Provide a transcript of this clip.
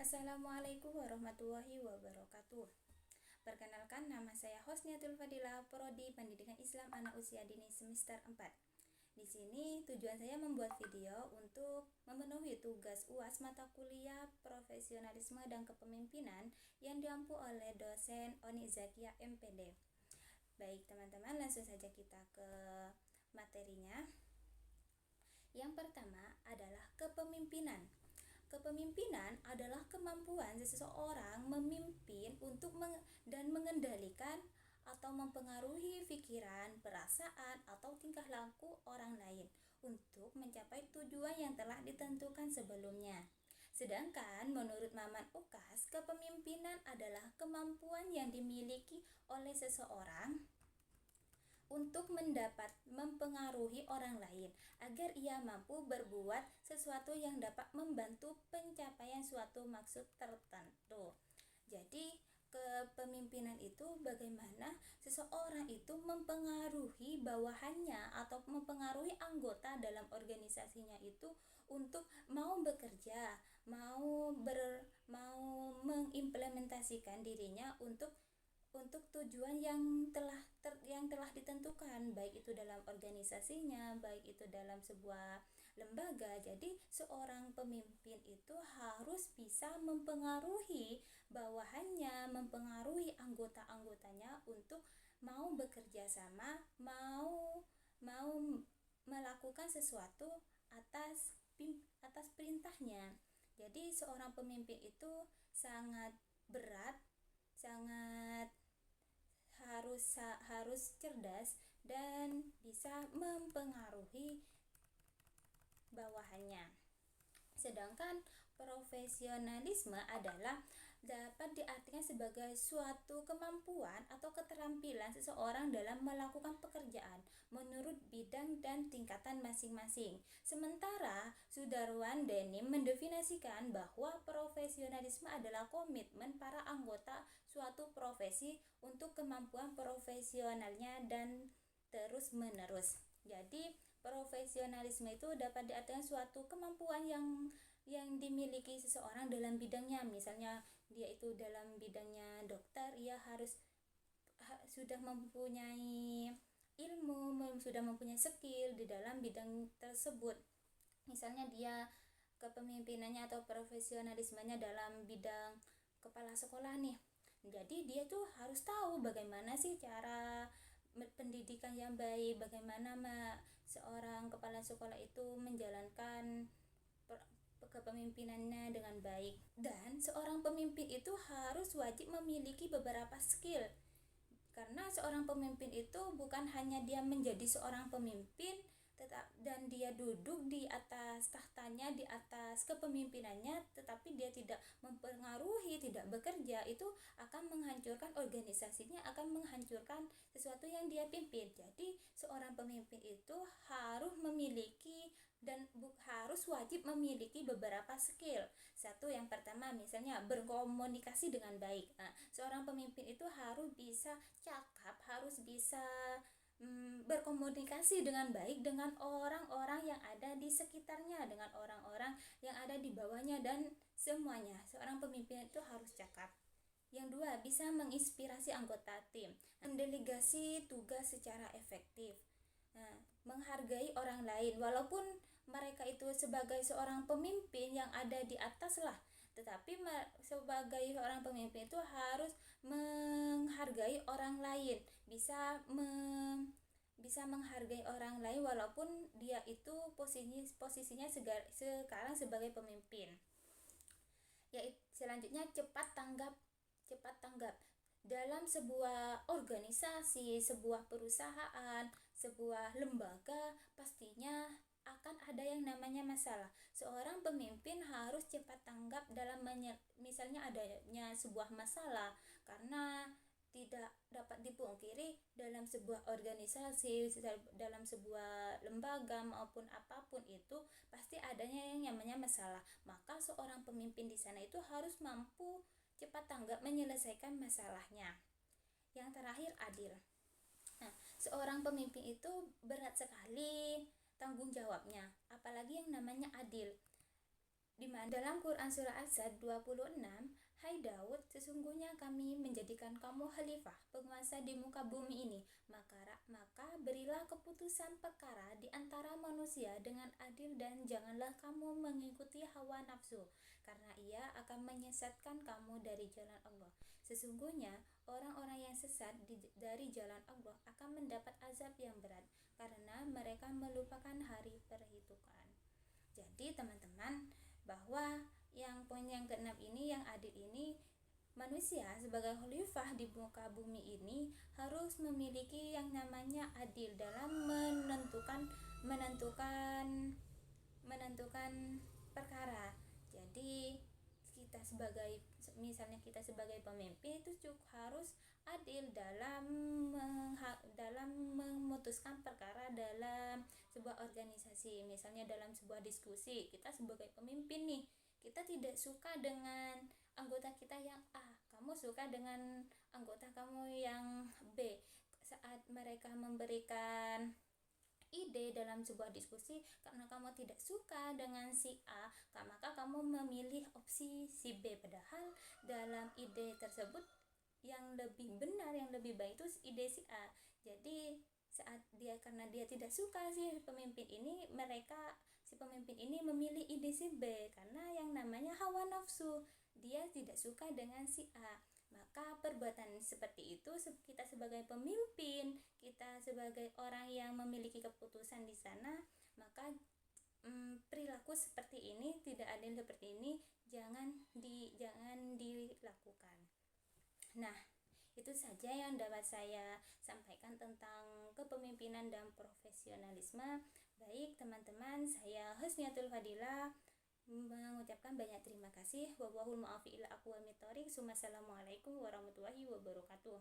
Assalamualaikum warahmatullahi wabarakatuh. Perkenalkan, nama saya Hosniatul Fadilah, Prodi Pendidikan Islam Anak Usia Dini semester 4. Di sini tujuan saya membuat video untuk memenuhi tugas UAS mata kuliah Profesionalisme dan Kepemimpinan yang diampu oleh dosen Oni Zakia MPD. Baik teman-teman, langsung saja kita ke materinya. Yang pertama adalah kepemimpinan. Kepemimpinan adalah kemampuan seseorang memimpin untuk dan mengendalikan atau mempengaruhi pikiran, perasaan, atau tingkah laku orang lain untuk mencapai tujuan yang telah ditentukan sebelumnya. Sedangkan menurut Maman Ukas, kepemimpinan adalah kemampuan yang dimiliki oleh seseorang untuk mendapat mempengaruhi orang lain agar ia mampu berbuat sesuatu yang dapat membantu pencapaian suatu maksud tertentu. Jadi kepemimpinan itu bagaimana seseorang itu mempengaruhi bawahannya atau mempengaruhi anggota dalam organisasinya itu untuk mau bekerja, mau mengimplementasikan dirinya untuk tujuan yang telah ditentukan, baik itu dalam organisasinya, baik itu dalam sebuah lembaga. Jadi seorang pemimpin itu harus bisa mempengaruhi bawahannya, mempengaruhi anggota-anggotanya untuk mau bekerja sama, mau melakukan sesuatu atas perintahnya. Jadi seorang pemimpin itu sangat berat, sangat harus cerdas dan bisa mempengaruhi bawahannya. Sedangkan profesionalisme adalah dapat diartikan sebagai suatu kemampuan atau keterampilan seseorang dalam melakukan pekerjaan menurut bidang dan tingkatan masing-masing. Sementara Sudarwan Denim mendefinisikan bahwa profesionalisme adalah komitmen para anggota suatu profesi untuk kemampuan profesionalnya dan terus-menerus. Jadi profesionalisme itu dapat diartikan suatu kemampuan yang dimiliki seseorang dalam bidangnya. Misalnya dia itu dalam bidangnya dokter, ia harus sudah mempunyai ilmu, sudah mempunyai skill di dalam bidang tersebut. Misalnya dia kepemimpinannya atau profesionalismenya dalam bidang kepala sekolah nih. Jadi dia tuh harus tahu bagaimana sih cara pendidikan yang baik, bagaimana seorang kepala sekolah itu menjalankan kepemimpinannya dengan baik. Dan seorang pemimpin itu harus wajib memiliki beberapa skill, karena seorang pemimpin itu bukan hanya dia menjadi seorang pemimpin dan dia duduk di atas tahtanya, di atas kepemimpinannya, tetapi dia tidak mempengaruhi, tidak bekerja, itu akan menghancurkan organisasinya, akan menghancurkan sesuatu yang dia pimpin. Jadi seorang pemimpin itu harus memiliki dan harus wajib memiliki beberapa skill. Satu, yang pertama misalnya berkomunikasi dengan baik. Seorang pemimpin itu harus bisa cakap, harus bisa berkomunikasi dengan baik dengan orang-orang yang ada di sekitarnya, dengan orang-orang yang ada di bawahnya dan semuanya. Seorang pemimpin itu harus cakap. Yang dua, bisa menginspirasi anggota tim, mendelegasi tugas secara efektif, menghargai orang lain walaupun mereka itu sebagai seorang pemimpin yang ada di atas lah, tetapi sebagai seorang pemimpin itu harus menghargai orang lain, bisa menghargai orang lain walaupun dia itu posisinya sekarang sebagai pemimpin. Yaitu selanjutnya cepat tanggap dalam sebuah organisasi, sebuah perusahaan, sebuah lembaga, pastinya akan ada yang namanya masalah. Seorang pemimpin harus cepat tanggap dalam misalnya adanya sebuah masalah, karena tidak dapat dipungkiri dalam sebuah organisasi, dalam sebuah lembaga maupun apapun itu pasti adanya yang namanya masalah. Maka seorang pemimpin di sana itu harus mampu cepat tanggap menyelesaikan masalahnya. Yang terakhir, adil. Seorang pemimpin itu berat sekali tanggung jawabnya, apalagi yang namanya adil. di mana dalam Quran surah Al-Sad 26, "Hai Daud, sesungguhnya kami menjadikan kamu khalifah, penguasa di muka bumi ini. Maka berilah keputusan perkara di antara manusia dengan adil dan janganlah kamu mengikuti hawa nafsu, karena ia akan menyesatkan kamu dari jalan Allah. Sesungguhnya orang-orang yang sesat dari jalan Allah akan mendapat azab yang berat, karena mereka melupakan hari perhitungan." Jadi teman-teman, bahwa yang poin yang keenam ini, yang adil ini, manusia sebagai khalifah di muka bumi ini harus memiliki yang namanya adil dalam menentukan perkara. Jadi kita sebagai pemimpin itu juga harus adil dalam memutuskan perkara dalam sebuah organisasi. Misalnya dalam sebuah diskusi, kita sebagai pemimpin nih, kita tidak suka dengan anggota kita yang A, kamu suka dengan anggota kamu yang B. Saat mereka memberikan ide dalam sebuah diskusi, karena kamu tidak suka dengan si A, maka kamu memilih opsi si B, padahal dalam ide tersebut yang lebih benar, yang lebih baik itu ide si A. Jadi karena dia tidak suka si pemimpin ini memilih ide si B, karena yang namanya hawa nafsu, dia tidak suka dengan si A. Maka perbuatan seperti itu, kita sebagai pemimpin, kita sebagai orang yang memiliki keputusan di sana, maka perilaku seperti ini, tidak adil seperti ini, jangan dilakukan. Nah, itu saja yang dapat saya sampaikan tentang kepemimpinan dan profesionalisme. Baik teman-teman, saya Husniatul Fadilah mengucapkan banyak terima kasih. Wallahul muwaffiq ila aqwamit thoriq. Wassalamualaikum warahmatullahi wabarakatuh.